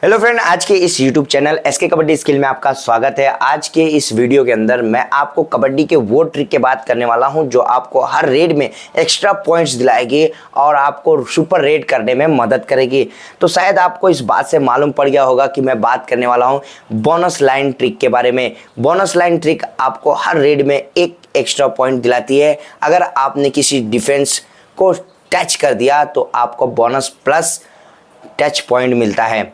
Hello friend, आज के इस YouTube channel SK Kabaddi skill में आपका स्वागत है। आज के इस वीडियो के अंदर मैं आपको कबड्डी के वो ट्रिक के बात करने वाला हूं जो आपको हर रेड में एक्स्ट्रा पॉइंट्स दिलाएगी और आपको सुपर रेड करने में मदद करेगी। तो शायद आपको इस बात से मालूम पड़ गया होगा कि मैं बात करने वाला हूं बोनस लाइन ट्रिक के बारे में। बोनस लाइन ट्रिक आपको हर रेड में एक एक्स्ट्रा पॉइंट दिलाती है। अगर आपने किसी डिफेंस को टच कर दिया तो आपको बोनस प्लस टच पॉइंट मिलता है।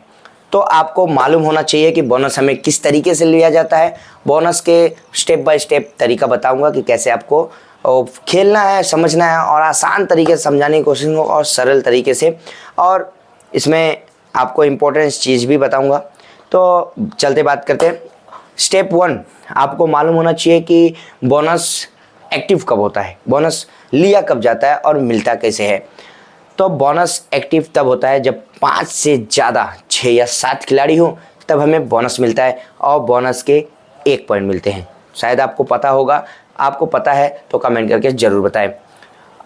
तो आपको मालूम होना चाहिए कि बोनस हमें किस तरीके से लिया जाता है। बोनस के स्टेप बाय स्टेप तरीका बताऊंगा कि कैसे आपको खेलना है, समझना है और आसान तरीके से समझाने की कोशिश करूंगा और सरल तरीके से, और इसमें आपको इम्पोर्टेंट चीज़ भी बताऊंगा। तो चलते बात करते हैं। स्टेप 1, आपको मालूम होना चाहिए कि बोनस एक्टिव कब होता है, बोनस लिया कब जाता है और मिलता कैसे है। तो बोनस एक्टिव तब होता है जब 5 से ज़्यादा 6 या 7 खिलाड़ी हो, तब हमें बोनस मिलता है और बोनस के 1 पॉइंट मिलते हैं। शायद आपको पता होगा, आपको पता है तो कमेंट करके ज़रूर बताएं।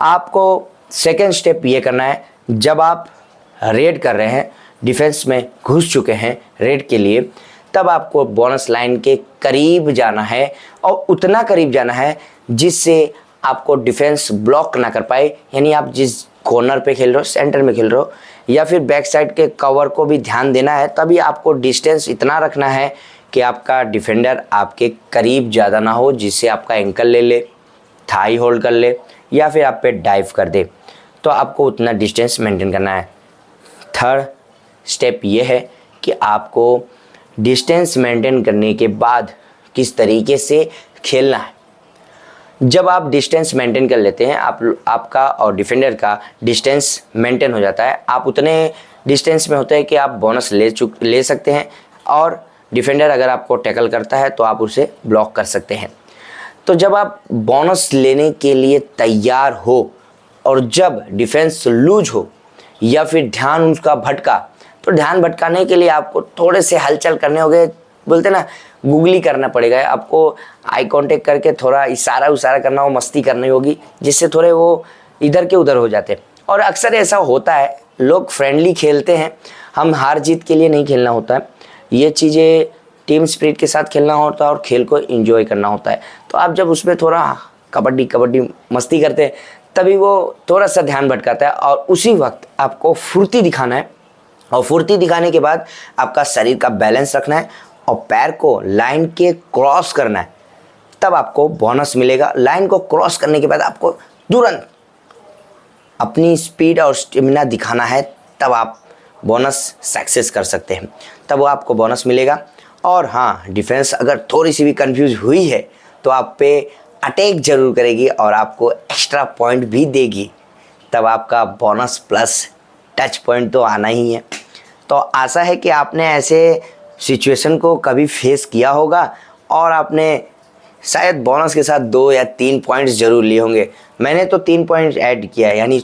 आपको सेकेंड स्टेप ये करना है, जब आप रेड कर रहे हैं, डिफेंस में घुस चुके हैं रेड के लिए, तब आपको बोनस लाइन के करीब जाना है और उतना करीब जाना है जिससे आपको डिफेंस ब्लॉक ना कर पाए। यानी आप जिस कॉर्नर पे खेल रहे हो, सेंटर में खेल रहे हो या फिर बैक साइड के कवर को भी ध्यान देना है। तभी आपको डिस्टेंस इतना रखना है कि आपका डिफेंडर आपके करीब ज़्यादा ना हो, जिससे आपका एंकल ले ले, थाई होल्ड कर ले या फिर आप पे डाइव कर दे। तो आपको उतना डिस्टेंस मेंटेन करना है। थर्ड स्टेप ये है कि आपको डिस्टेंस मेंटेन करने के बाद किस तरीके से खेलना है। जब आप डिस्टेंस मेंटेन कर लेते हैं, आपका और डिफेंडर का डिस्टेंस मेंटेन हो जाता है, आप उतने डिस्टेंस में होते हैं कि आप बोनस ले सकते हैं और डिफेंडर अगर आपको टैकल करता है तो आप उसे ब्लॉक कर सकते हैं। तो जब आप बोनस लेने के लिए तैयार हो और जब डिफेंस लूज हो या फिर ध्यान उसका भटका, तो ध्यान भटकाने के लिए आपको थोड़े से हलचल करने होंगे, बोलते ना गूगली करना पड़ेगा। आपको आई कांटेक्ट करके थोड़ा इशारा उशारा करना हो, मस्ती करनी होगी, जिससे थोड़े वो इधर के उधर हो जाते हैं। और अक्सर ऐसा होता है, लोग फ्रेंडली खेलते हैं, हम हार जीत के लिए नहीं खेलना होता है। ये चीज़ें टीम स्पिरिट के साथ खेलना होता है और खेल को एंजॉय करना होता है। तो आप जब उसमें थोड़ा कबड्डी कबड्डी मस्ती करते हैं, तभी वो थोड़ा सा ध्यान भटकाता है और उसी वक्त आपको फुर्ती दिखाना है। और फुर्ती दिखाने के बाद आपका शरीर का बैलेंस रखना है और पैर को लाइन के क्रॉस करना है, तब आपको बोनस मिलेगा। लाइन को क्रॉस करने के बाद आपको तुरंत अपनी स्पीड और स्टेमिना दिखाना है, तब आप बोनस सक्सेस कर सकते हैं, तब वो आपको बोनस मिलेगा। और हाँ, डिफेंस अगर थोड़ी सी भी कंफ्यूज हुई है तो आप पे अटैक जरूर करेगी और आपको एक्स्ट्रा पॉइंट भी देगी, तब आपका बोनस प्लस टच पॉइंट तो आना ही है। तो आशा है कि आपने ऐसे सिचुएशन को कभी फेस किया होगा और आपने शायद बोनस के साथ 2 या 3 पॉइंट्स जरूर लिए होंगे। मैंने तो 3 पॉइंट्स ऐड किया है, यानी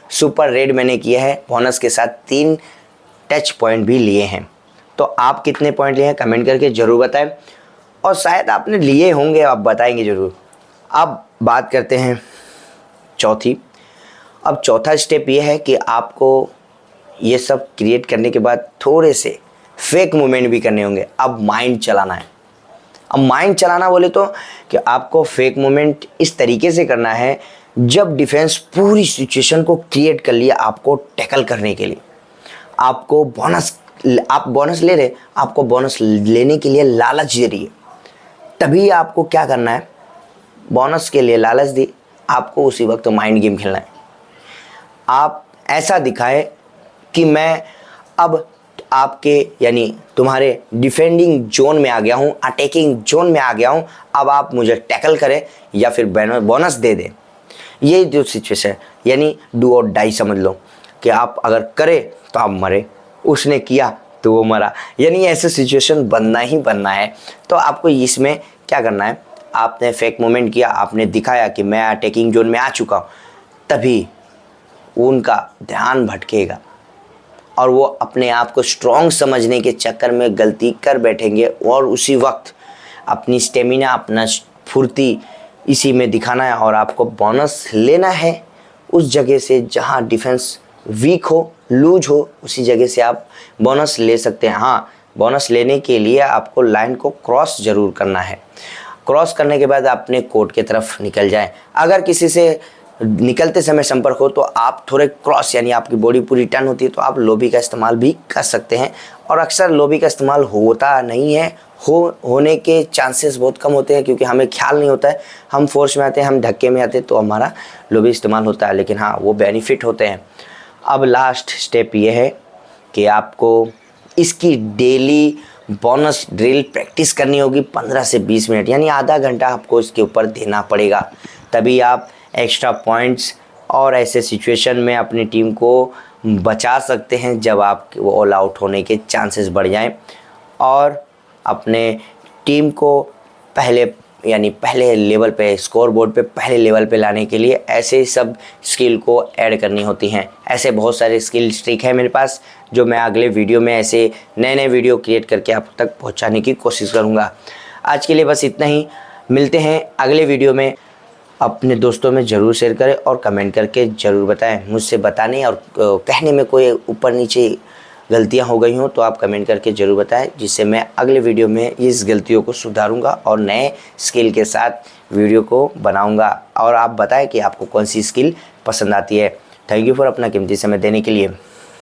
सुपर रेड मैंने किया है, बोनस के साथ 3 टच पॉइंट भी लिए हैं। तो आप कितने पॉइंट लिए हैं कमेंट करके ज़रूर बताएं, और शायद आपने लिए होंगे, आप बताएंगे ज़रूर। अब बात करते हैं चौथी। अब चौथा स्टेप ये है कि आपको ये सब क्रिएट करने के बाद थोड़े से फेक मूवमेंट भी करने होंगे। अब माइंड चलाना है। अब माइंड चलाना बोले तो कि आपको फेक मूवमेंट इस तरीके से करना है, जब डिफेंस पूरी सिचुएशन को क्रिएट कर लिया आपको टैकल करने के लिए, आपको आप बोनस ले रहे, आपको बोनस लेने के लिए लालच दे रही है, तभी आपको क्या करना है, बोनस के लिए लालच दी, आपको उसी वक्त माइंड गेम खेलना है। आप ऐसा दिखाए कि मैं अब आपके यानी तुम्हारे डिफेंडिंग जोन में आ गया हूँ, अटैकिंग जोन में आ गया हूँ, अब आप मुझे टैकल करें या फिर बोनस दे दें। ये जो सिचुएशन है, यानी डू और डाई समझ लो कि आप अगर करें तो आप मरे, उसने किया तो वो मरा, यानी ऐसे सिचुएशन बनना ही बनना है। तो आपको इसमें क्या करना है, आपने फेक मूवमेंट किया, आपने दिखाया कि मैं अटैकिंग जोन में आ चुका हूँ, तभी उनका ध्यान भटकेगा और वो अपने आप को स्ट्रॉन्ग समझने के चक्कर में गलती कर बैठेंगे और उसी वक्त अपनी स्टेमिना, अपना फुर्ती इसी में दिखाना है और आपको बोनस लेना है उस जगह से जहां डिफेंस वीक हो, लूज हो उसी जगह से आप बोनस ले सकते हैं। हाँ, बोनस लेने के लिए आपको लाइन को क्रॉस ज़रूर करना है। क्रॉस करने के बाद अपने कोर्ट की तरफ निकल जाएं। अगर किसी से निकलते समय संपर्क हो तो आप थोड़े क्रॉस, यानी आपकी बॉडी पूरी टर्न होती है तो आप लोबी का इस्तेमाल भी कर सकते हैं। और अक्सर लोबी का इस्तेमाल होता नहीं है, होने के चांसेस बहुत कम होते हैं, क्योंकि हमें ख्याल नहीं होता है, हम फोर्स में आते हैं, हम धक्के में आते हैं तो हमारा लोबी इस्तेमाल होता है। लेकिन हाँ, वो बेनिफिट होते हैं। अब लास्ट स्टेप ये है कि आपको इसकी डेली बोनस ड्रिल प्रैक्टिस करनी होगी 15 से 20 मिनट, यानी आधा घंटा आपको इसके ऊपर देना पड़ेगा। तभी आप एक्स्ट्रा पॉइंट्स और ऐसे सिचुएशन में अपनी टीम को बचा सकते हैं जब आप ऑल आउट होने के चांसेस बढ़ जाएं। और अपने टीम को पहले लेवल पे, स्कोर बोर्ड पे पहले लेवल पे लाने के लिए ऐसे सब स्किल को ऐड करनी होती हैं। ऐसे बहुत सारे स्किल ट्रिक है मेरे पास जो मैं अगले वीडियो में ऐसे नए वीडियो क्रिएट करके आप तक पहुंचाने की कोशिश करूंगा। आज के लिए बस इतना ही, मिलते हैं अगले वीडियो में। अपने दोस्तों में ज़रूर शेयर करें और कमेंट करके ज़रूर बताएं। मुझसे बताने और कहने में कोई ऊपर नीचे गलतियां हो गई हों तो आप कमेंट करके ज़रूर बताएं, जिससे मैं अगले वीडियो में इस गलतियों को सुधारूंगा और नए स्किल के साथ वीडियो को बनाऊंगा। और आप बताएं कि आपको कौन सी स्किल पसंद आती है। थैंक यू फॉर अपना कीमती समय देने के लिए।